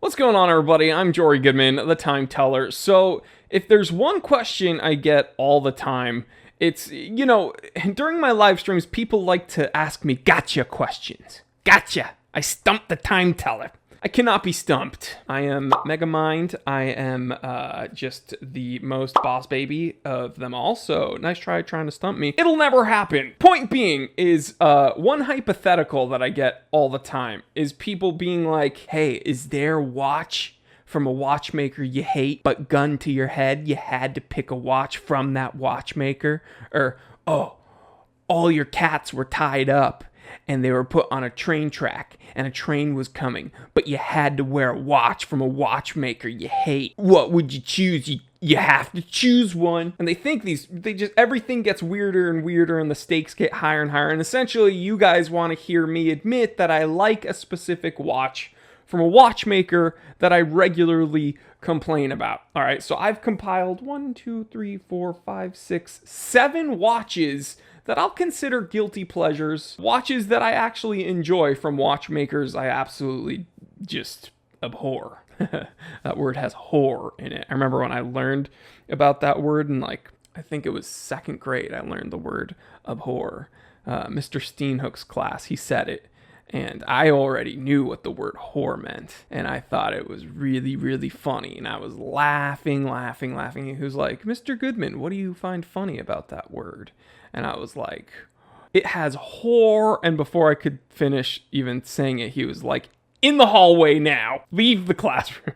What's going on, everybody? I'm Jory Goodman, the Time Teller. So, if there's one question I get all the time, it's, during my live streams, people like to ask me gotcha questions. Gotcha! I stumped the Time Teller. I cannot be stumped. I am Megamind. I am just the most boss baby of them all, so nice try trying to stump me. It'll never happen. Point being is, one hypothetical that I get all the time is people being like, hey, is there watch from a watchmaker you hate, but gun to your head, you had to pick a watch from that watchmaker? Or, oh, all your cats were tied up and they were put on a train track and a train was coming, but you had to wear a watch from a watchmaker you hate. What would you choose? You have to choose one. And they think everything gets weirder and weirder and the stakes get higher and higher. And essentially you guys want to hear me admit that I like a specific watch from a watchmaker that I regularly complain about. All right, so I've compiled 7 watches that I'll consider guilty pleasures, watches that I actually enjoy from watchmakers I absolutely just abhor. That word has whore in it. I remember when I learned about that word in I think it was 2nd grade, I learned the word abhor. Mr. Steenhook's class, he said it. And I already knew what the word whore meant. And I thought it was really, really funny. And I was laughing. He was like, Mr. Goodman, what do you find funny about that word? And I was like, it has whore. And before I could finish even saying it, he was like, in the hallway now. Leave the classroom.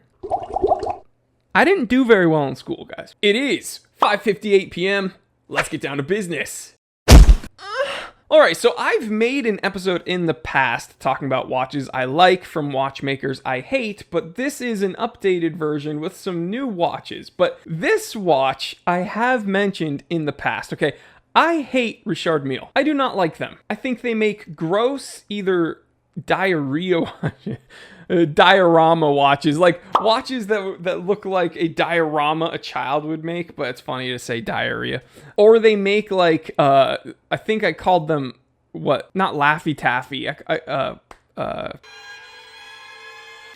I didn't do very well in school, guys. It is 5:58 p.m. Let's get down to business. Alright, so I've made an episode in the past talking about watches I like from watchmakers I hate, but this is an updated version with some new watches. But this watch I have mentioned in the past, okay? I hate Richard Mille. I do not like them. I think they make gross either diorama watches, like watches that look like a diorama a child would make, but it's funny to say diarrhea. Or they make I think I called them not Laffy Taffy,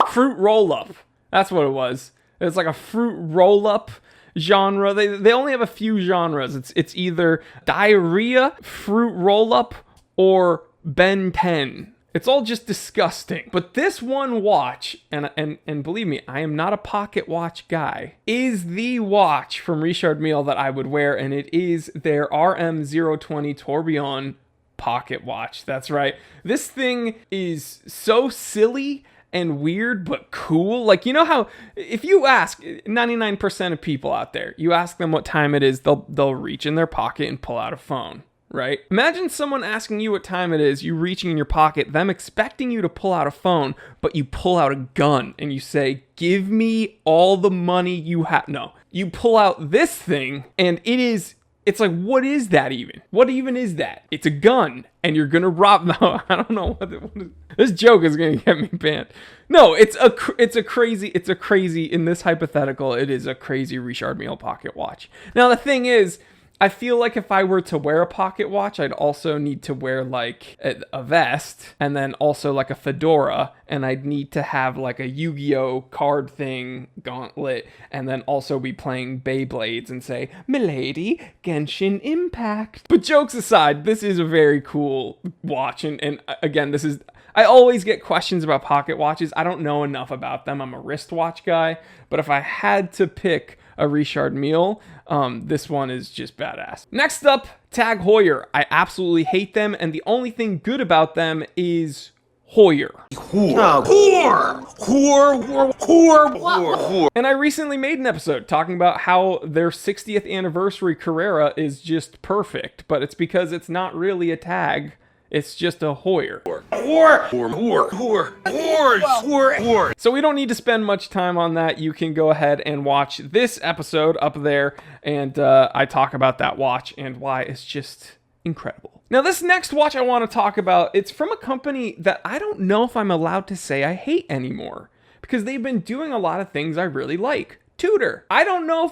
fruit roll up. That's what it was. It's like a fruit roll up genre. They only have a few genres. It's either diarrhea, fruit roll up, or Ben 10. It's all just disgusting. But this one watch, and believe me, I am not a pocket watch guy, is the watch from Richard Mille that I would wear, and it is their RM020 Tourbillon pocket watch. That's right. This thing is so silly and weird, but cool. Like, you know how if you ask 99% of people out there, you ask them what time it is, they'll reach in their pocket and pull out a phone. Right? Imagine someone asking you what time it is, you reaching in your pocket, them expecting you to pull out a phone, but you pull out a gun and you say, give me all the money you have. No, you pull out this thing and it's like, what is that even? What even is that? It's a gun and you're going to rob. No, I don't know what this joke is going to get me banned. No, it's a crazy, in this hypothetical, it is a crazy Richard Mille pocket watch. Now, the thing is, I feel like if I were to wear a pocket watch, I'd also need to wear a vest and then also a fedora, and I'd need to have a Yu-Gi-Oh card thing, gauntlet, and then also be playing Beyblades and say, Milady, Genshin Impact. But jokes aside, this is a very cool watch, and again, I always get questions about pocket watches. I don't know enough about them. I'm a wristwatch guy, but if I had to pick a Richard Mille, this one is just badass. Next up, Tag Heuer. I absolutely hate them, and the only thing good about them is Heuer. Whore. And I recently made an episode talking about how their 60th anniversary Carrera is just perfect, but it's because it's not really a tag. It's just a Heuer. Whore. So we don't need to spend much time on that. You can go ahead and watch this episode up there, and I talk about that watch and why it's just incredible. Now, this next watch I want to talk about, it's from a company that I don't know if I'm allowed to say I hate anymore, because they've been doing a lot of things I really like. Tudor. I don't know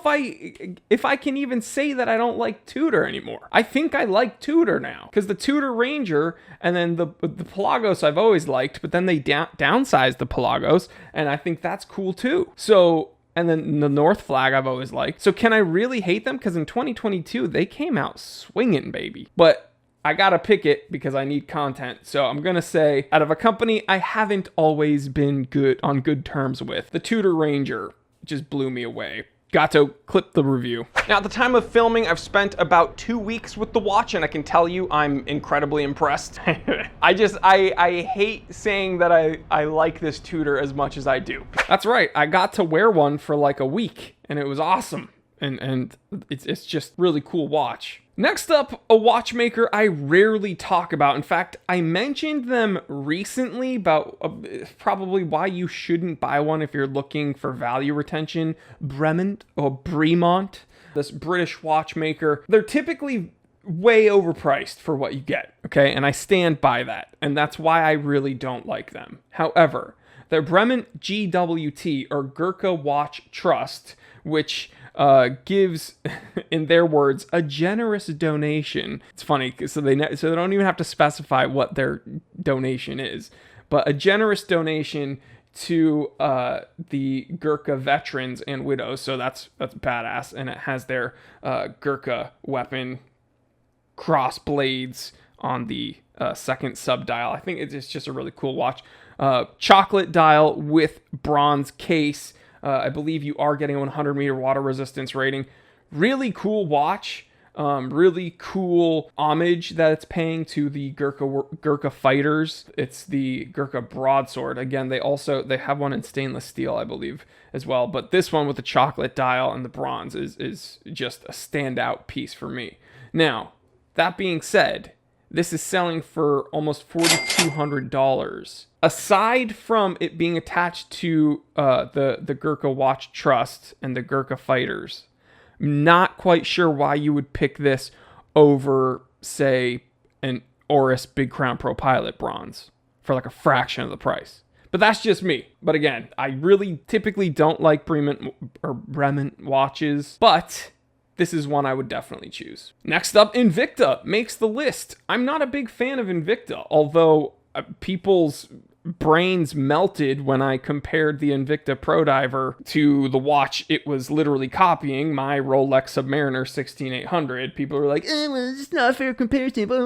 if I can even say that I don't like Tudor anymore. I think I like Tudor now because the Tudor Ranger and then the Pelagos I've always liked, but then they downsized the Pelagos, and I think that's cool too. So, and then the North Flag I've always liked. So can I really hate them? Because in 2022 they came out swinging, baby. But I gotta pick it because I need content. So I'm gonna say, out of a company I haven't always been on good terms with, the Tudor Ranger just blew me away. Got to clip the review. Now, at the time of filming, I've spent about 2 weeks with the watch, and I can tell you I'm incredibly impressed. I hate saying that I like this Tudor as much as I do. That's right, I got to wear one for like a week, and it was awesome. And it's just really cool watch. Next up, a watchmaker I rarely talk about. In fact, I mentioned them recently about probably why you shouldn't buy one if you're looking for value retention. Bremont, this British watchmaker. They're typically way overpriced for what you get, okay? And I stand by that. And that's why I really don't like them. However, their Bremont GWT, or Gurkha Watch Trust, which gives, in their words, a generous donation. It's funny, so they don't even have to specify what their donation is, but a generous donation to the Gurkha veterans and widows. So that's badass, and it has their Gurkha weapon cross blades on the second sub dial. I think it's just a really cool watch. Chocolate dial with bronze case. I believe you are getting a 100-meter water resistance rating. Really cool watch. Really cool homage that it's paying to the Gurkha fighters. It's the Gurkha broadsword. Again, they have one in stainless steel, I believe, as well. But this one with the chocolate dial and the bronze is just a standout piece for me. Now, that being said, this is selling for almost $4,200. Aside from it being attached to the Gurkha Watch Trust and the Gurkha Fighters, I'm not quite sure why you would pick this over, say, an Oris Big Crown Pro Pilot bronze for like a fraction of the price. But that's just me. But again, I really typically don't like Bremont watches, but this is one I would definitely choose. Next up, Invicta makes the list. I'm not a big fan of Invicta, although people's brains melted when I compared the Invicta Pro Diver to the watch it was literally copying, my Rolex Submariner 16800. People were like, well, it's not a fair comparison. But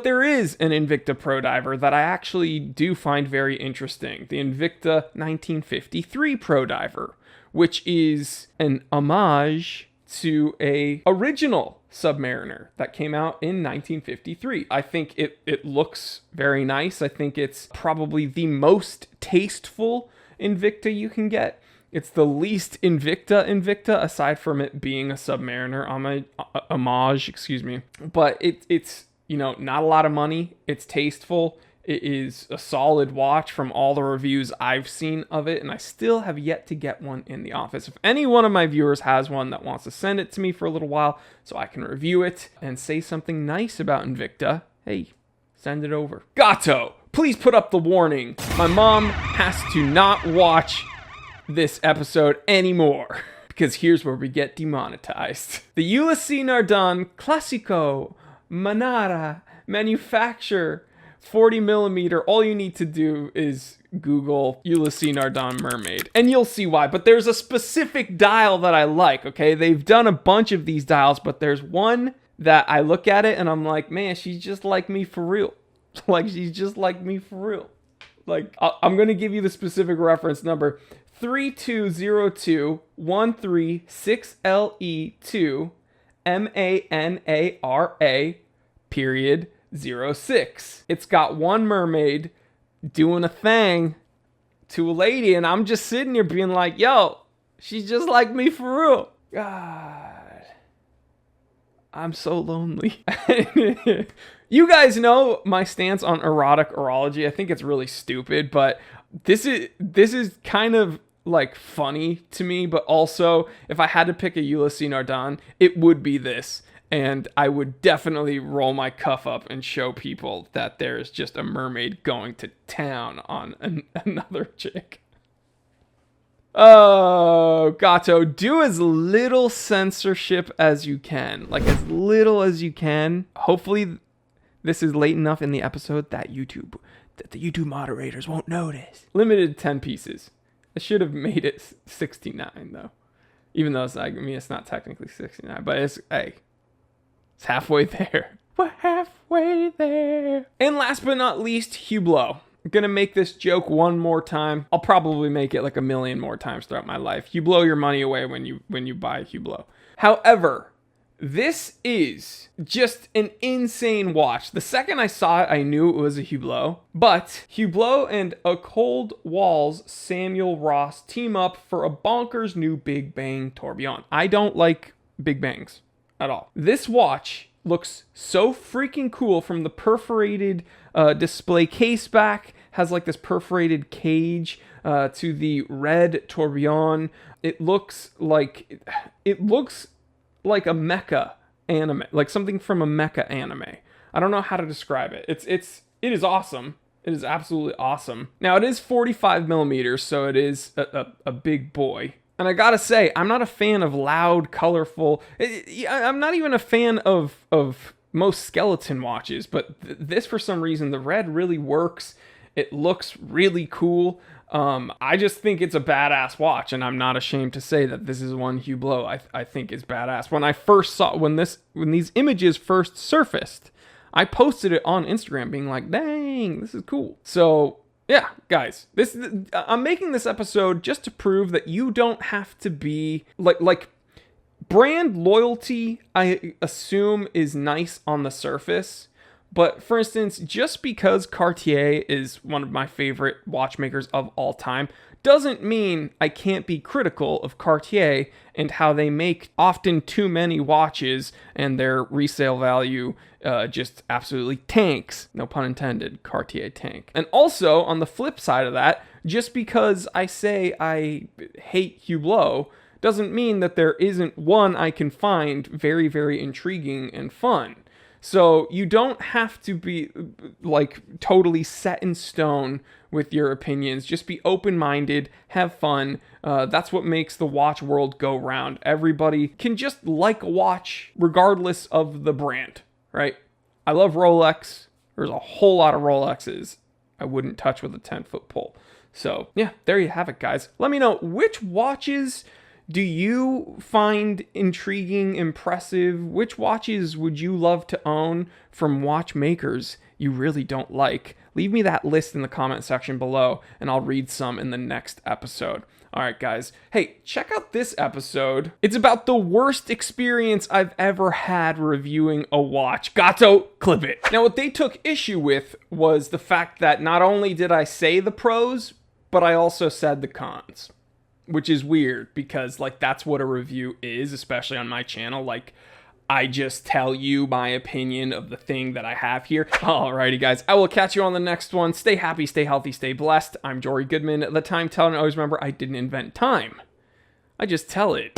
there is an Invicta Pro Diver that I actually do find very interesting. The Invicta 1953 Pro Diver, which is an homage to a original Submariner that came out in 1953. I think it looks very nice. I think it's probably the most tasteful Invicta you can get. It's the least Invicta aside from it being a Submariner homage, But it's not a lot of money. It's tasteful. It is a solid watch from all the reviews I've seen of it, and I still have yet to get one in the office. If any one of my viewers has one that wants to send it to me for a little while so I can review it and say something nice about Invicta, hey, send it over. Gato, please put up the warning. My mom has to not watch this episode anymore because here's where we get demonetized. The Ulysse Nardin Classico Manara manufacture 40 millimeter. All you need to do is Google Ulysse Nardin mermaid and you'll see why. But there's a specific dial that I like, okay? They've done a bunch of these dials, but there's one that I look at it and I'm like, man, she's just like me for real. Like, she's just like me for real. Like, I'm going to give you the specific reference number. 3202136LE2 MANARA period 06. It's got one mermaid doing a thing to a lady, and I'm just sitting here being like, yo, she's just like me for real. God, I'm so lonely. You guys know my stance on erotic orology. I think it's really stupid, but this is kind of like funny to me, but also if I had to pick a Ulysse Nardin, it would be this. And I would definitely roll my cuff up and show people that there's just a mermaid going to town on another chick. Oh, Gato, do as little censorship as you can. Like, as little as you can. Hopefully, this is late enough in the episode that the YouTube moderators won't notice. Limited 10 pieces. I should have made it 69, though. Even though it's not technically 69, but it's halfway there. We're halfway there. And last but not least, Hublot. I'm gonna make this joke one more time. I'll probably make it like 1 million more times throughout my life. You blow your money away when you buy Hublot. However, this is just an insane watch. The second I saw it, I knew it was a Hublot. But Hublot and A Cold Walls Samuel Ross team up for a bonkers new Big Bang tourbillon. I don't like Big Bangs at all. This watch looks so freaking cool from the perforated display case back. Has like this perforated cage to the red tourbillon. It looks like a mecha anime, like something from a mecha anime. I don't know how to describe it. It is awesome. It is absolutely awesome. Now it is 45 millimeters, so it is a big boy. And I gotta say, I'm not a fan of loud, colorful. I'm not even a fan of most skeleton watches, but this, for some reason, the red really works. It looks really cool. I just think it's a badass watch, and I'm not ashamed to say that this is one Hublot I think is badass. When I first saw, when these images first surfaced, I posted it on Instagram being like, dang, this is cool. So yeah, guys, I'm making this episode just to prove that you don't have to be like brand loyalty, I assume, is nice on the surface. But for instance, just because Cartier is one of my favorite watchmakers of all time doesn't mean I can't be critical of Cartier and how they make often too many watches and their resale value just absolutely tanks. No pun intended, Cartier tank. And also, on the flip side of that, just because I say I hate Hublot doesn't mean that there isn't one I can find very, very intriguing and fun. So you don't have to be like totally set in stone with your opinions. Just be open-minded, have fun. That's what makes the watch world go round. Everybody can just like a watch regardless of the brand, right? I love Rolex. There's a whole lot of Rolexes I wouldn't touch with a 10-foot pole. So yeah, there you have it, guys. Let me know, which watches do you find intriguing, impressive? Which watches would you love to own from watchmakers you really don't like? Leave me that list in the comment section below, and I'll read some in the next episode. All right, guys. Hey, check out this episode. It's about the worst experience I've ever had reviewing a watch. Gato, clip it. Now, what they took issue with was the fact that not only did I say the pros, but I also said the cons. Which is weird because, like, that's what a review is, especially on my channel. Like, I just tell you my opinion of the thing that I have here. Alrighty, guys. I will catch you on the next one. Stay happy, stay healthy, stay blessed. I'm Jory Goodman, the time teller. And always remember, I didn't invent time. I just tell it.